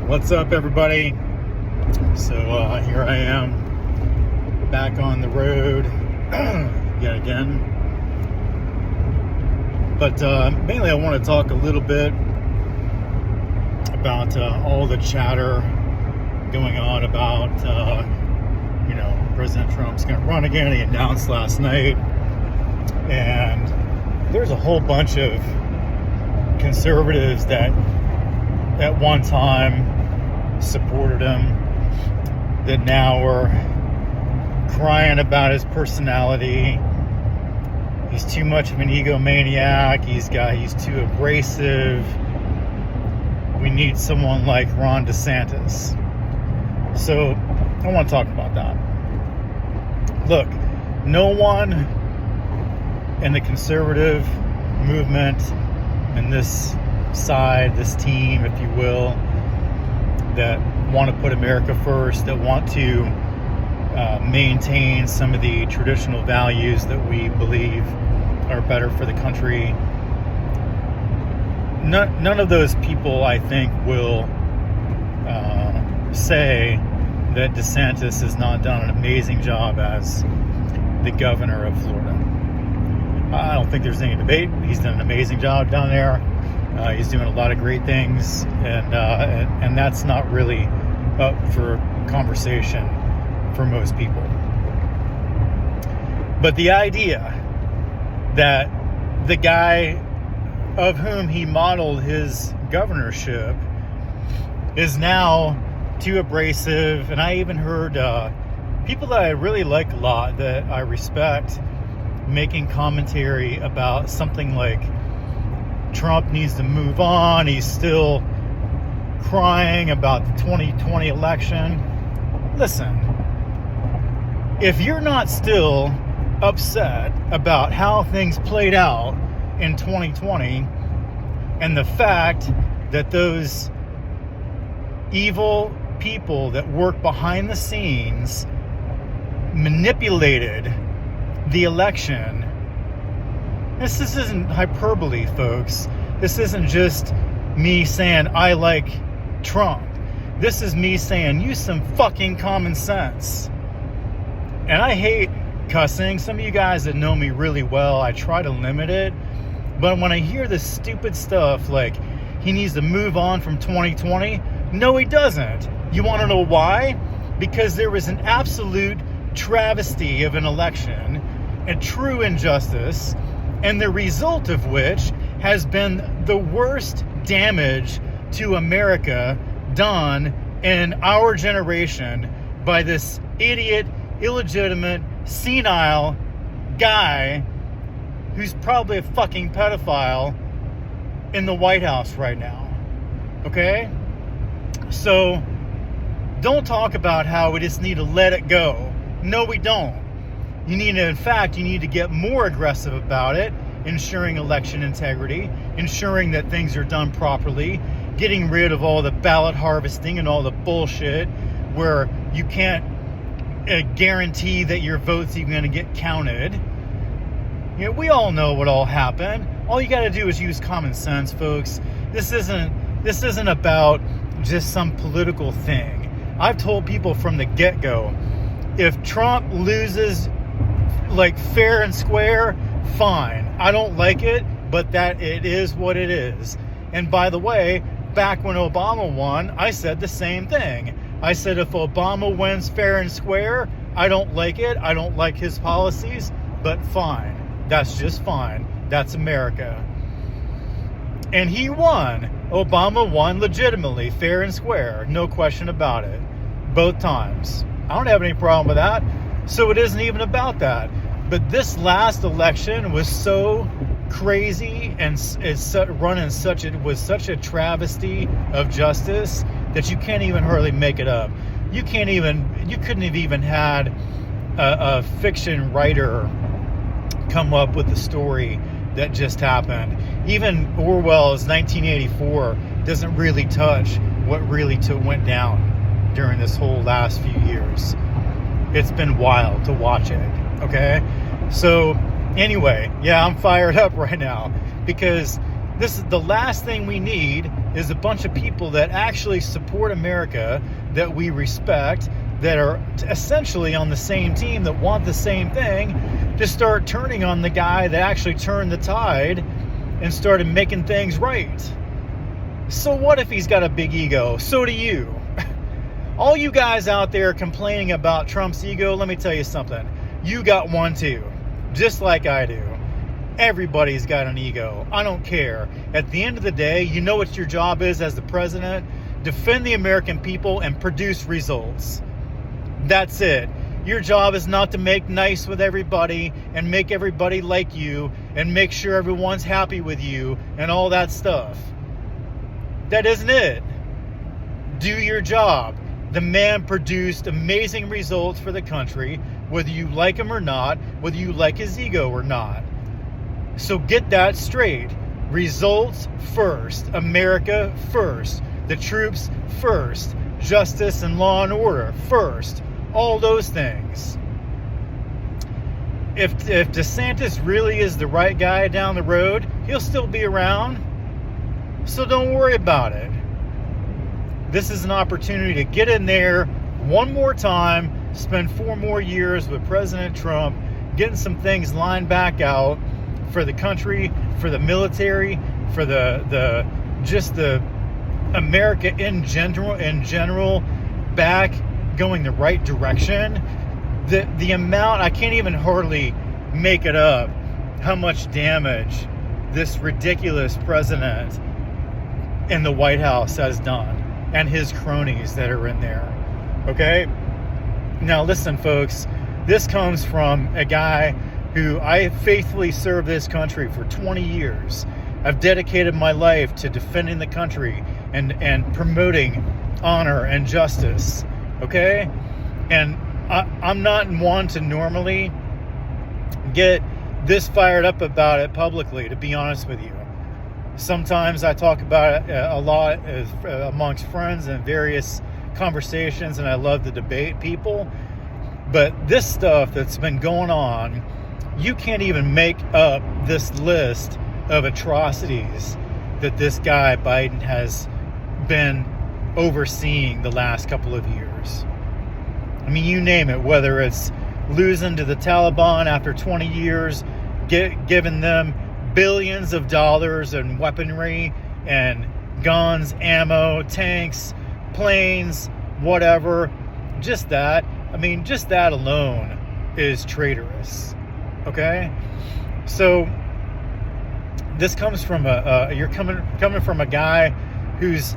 What's up, everybody? So here I am back on the road yet again. But mainly I want to talk a little bit about all the chatter going on about, President Trump's going to run again. He announced last night. And there's a whole bunch of conservatives that at one time supported him that now are crying about his personality. He's too much of an egomaniac. He's too abrasive. We need someone like Ron DeSantis. So I want to talk about that. Look, no one in the conservative movement, in this side, this team, if you will, that want to put America first, that want to maintain some of the traditional values that we believe are better for the country. None of those people, I think, will say that DeSantis has not done an amazing job as the governor of Florida. I don't think there's any debate. He's done an amazing job down there. He's doing a lot of great things, and that's not really up for conversation for most people. But the idea that the guy of whom he modeled his governorship is now too abrasive, and I even heard people that I really like a lot, that I respect, making commentary about something like Trump needs to move on. He's still crying about the 2020 election. Listen, if you're not still upset about how things played out in 2020 and the fact that those evil people that work behind the scenes manipulated the election. This isn't hyperbole, folks. This isn't just me saying I like Trump. This is me saying use some fucking common sense. And I hate cussing. Some of you guys that know me really well, I try to limit it. But when I hear this stupid stuff like he needs to move on from 2020, no, he doesn't. You want to know why? Because there was an absolute travesty of an election, a true injustice, and the result of which has been the worst damage to America done in our generation by this idiot, illegitimate, senile guy who's probably a fucking pedophile in the White House right now. Okay? So don't talk about how we just need to let it go. No, we don't. You need to get more aggressive about it, ensuring election integrity, ensuring that things are done properly, getting rid of all the ballot harvesting and all the bullshit where you can't guarantee that your vote's even going to get counted. You know, we all know what all happened. All you got to do is use common sense, folks. This isn't about just some political thing. I've told people from the get-go, if Trump loses like fair and square, fine. I don't like it, but that it is what it is. And by the way, back when Obama won, I said the same thing. I said if Obama wins fair and square, I don't like it. I don't like his policies, but fine. That's just fine. That's America. And he won. Obama won legitimately, fair and square. No question about it. Both times. I don't have any problem with that. So it isn't even about that. But this last election was so crazy and it was such a travesty of justice that you can't even hardly make it up. You couldn't have even had a fiction writer come up with the story that just happened. Even Orwell's 1984 doesn't really touch what really went down during this whole last few years. It's been wild to watch it, okay? So anyway, yeah, I'm fired up right now because this is the last thing we need is a bunch of people that actually support America, that we respect, that are essentially on the same team, that want the same thing, to start turning on the guy that actually turned the tide and started making things right. So what if he's got a big ego? So do you. All you guys out there complaining about Trump's ego, let me tell you something. You got one too, just like I do. Everybody's got an ego. I don't care. At the end of the day, you know what your job is as the president? Defend the American people and produce results. That's it. Your job is not to make nice with everybody and make everybody like you and make sure everyone's happy with you and all that stuff. That isn't it. Do your job. The man produced amazing results for the country, whether you like him or not, whether you like his ego or not. So get that straight. Results first. America first. The troops first. Justice and law and order first. All those things. If DeSantis really is the right guy down the road, he'll still be around. So don't worry about it. This is an opportunity to get in there one more time, spend 4 more years with President Trump, getting some things lined back out for the country, for the military, for the America in general, back going the right direction. The amount, I can't even hardly make it up how much damage this ridiculous president in the White House has done, and his cronies that are in there. Okay? Now listen, folks, this comes from a guy who I faithfully served this country for 20 years. I've dedicated my life to defending the country and promoting honor and justice. Okay? And I'm not one to normally get this fired up about it publicly, to be honest with you. Sometimes I talk about it a lot amongst friends and various conversations, and I love to debate people. But this stuff that's been going on, you can't even make up this list of atrocities that this guy Biden has been overseeing the last couple of years. I mean, you name it, whether it's losing to the Taliban after 20 years, giving them billions of dollars in weaponry and guns, ammo, tanks, planes, whatever. Just that. I mean, just that alone is traitorous. Okay? So this comes from you're coming from a guy who's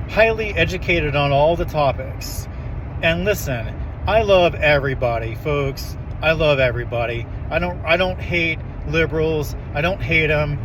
highly educated on all the topics. And listen, I love everybody, folks. I love everybody. I don't hate liberals. I don't hate them.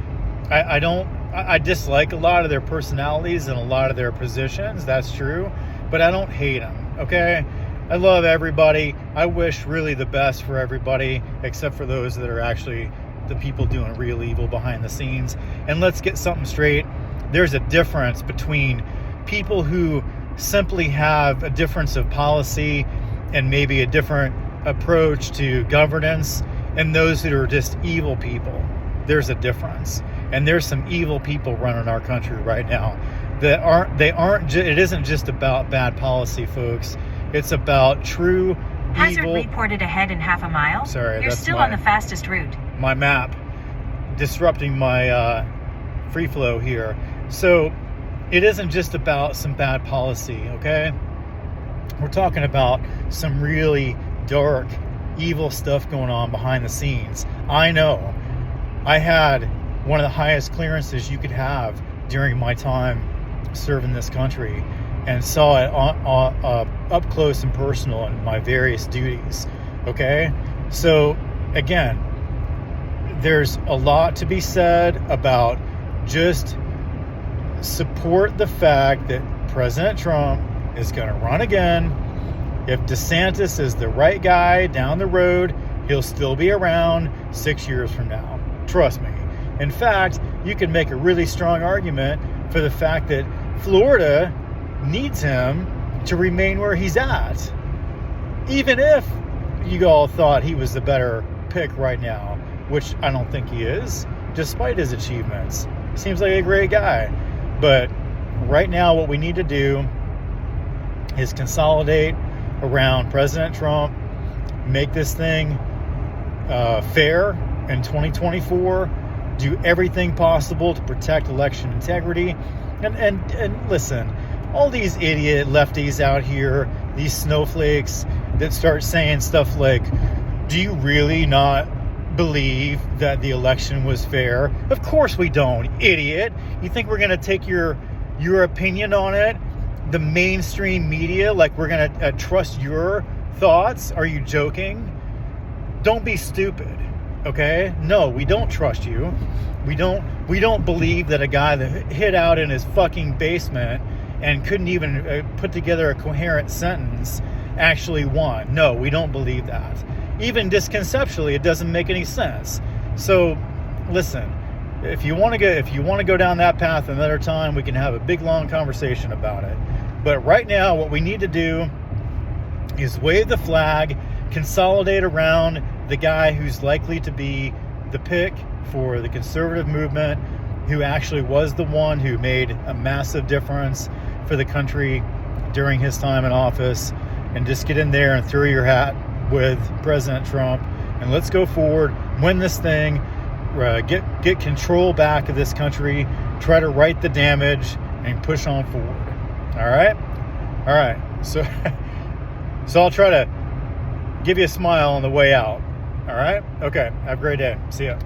I dislike a lot of their personalities and a lot of their positions. That's true. But I don't hate them. Okay? I love everybody. I wish really the best for everybody, except for those that are actually the people doing real evil behind the scenes. And let's get something straight. There's a difference between people who simply have a difference of policy and maybe a different approach to governance, and those that are just evil people. There's a difference. And there's some evil people running our country right now it isn't just about bad policy, folks. It's about true Hazard evil. reported ahead in half a mile. Sorry, You're still on the fastest route. My map disrupting my free flow here. So it isn't just about some bad policy, okay? We're talking about some really dark, evil stuff going on behind the scenes. I know. I had one of the highest clearances you could have during my time serving this country, and saw it up close and personal in my various duties. Okay? So, again, there's a lot to be said about just support the fact that President Trump is going to run again. If DeSantis is the right guy down the road, he'll still be around 6 years from now. Trust me. In fact, you can make a really strong argument for the fact that Florida needs him to remain where he's at. Even if you all thought he was the better pick right now, which I don't think he is, despite his achievements. Seems like a great guy. But right now what we need to do is consolidate around President Trump, make this thing fair in 2024, do everything possible to protect election integrity. And listen, all these idiot lefties out here, these snowflakes that start saying stuff like, do you really not believe that the election was fair? Of course we don't, idiot. You think we're going to take your opinion on it, the mainstream media, like we're going to trust your thoughts? Are you joking? Don't be stupid, okay? No, we don't trust you. We don't believe that a guy that hid out in his fucking basement and couldn't even put together a coherent sentence actually won. No, we don't believe that. Even disconceptually, it doesn't make any sense. So, listen, if you want to go down that path another time, we can have a big long conversation about it. But right now, what we need to do is wave the flag, consolidate around the guy who's likely to be the pick for the conservative movement, who actually was the one who made a massive difference for the country during his time in office, and just get in there and throw your hat with President Trump, and let's go forward, win this thing, get control back of this country, try to right the damage, and push on forward. All right. So I'll try to give you a smile on the way out. All right. Okay. Have a great day. See ya.